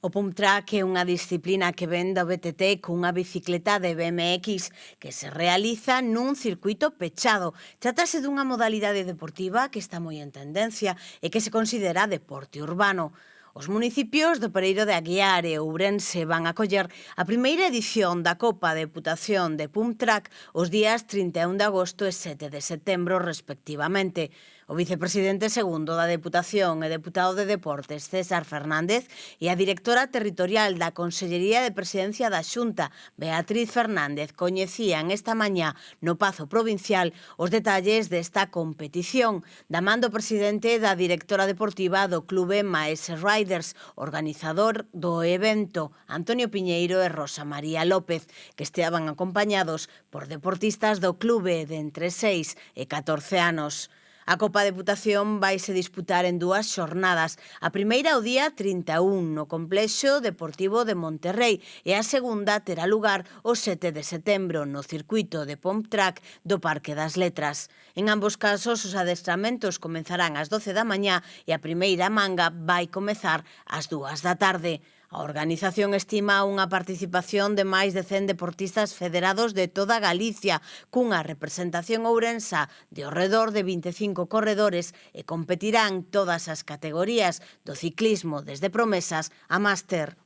O pump track é unha disciplina que ven do BTT cunha bicicleta de BMX que se realiza nun circuito pechado. Trátase dunha modalidade deportiva que está moi en tendencia e que se considera deporte urbano. Os municipios do Pereiro de Aguiar e Ourense van acoller a primeira edición da Copa de Deputación de Pump Track os días 31 de agosto e 7 de setembro, respectivamente. O vicepresidente segundo da Deputación e deputado de Deportes, César Fernández, e a directora territorial da Consellería de Presidencia da Xunta, Beatriz Fernández, coñecían esta mañá no Pazo Provincial os detalles desta competición, da man do presidente da directora deportiva do clube Maese Riders, organizador do evento, Antonio Piñeiro e Rosa María López, que estaban acompañados por deportistas do clube de entre 6 e 14 anos. A Copa Deputación vaise disputar en dúas xornadas. A primeira o día 31 no Complexo Deportivo de Monterrei e a segunda terá lugar o 7 de setembro no circuito de Pump Track do Parque das Letras. En ambos casos os adestramentos comenzarán ás 12 da mañá e a primeira manga vai comezar ás 2 da tarde. A organización estima unha participación de máis de 100 deportistas federados de toda Galicia, cunha representación ourensa de ao redor de 25 corredores e competirán todas as categorías do ciclismo desde promesas a máster.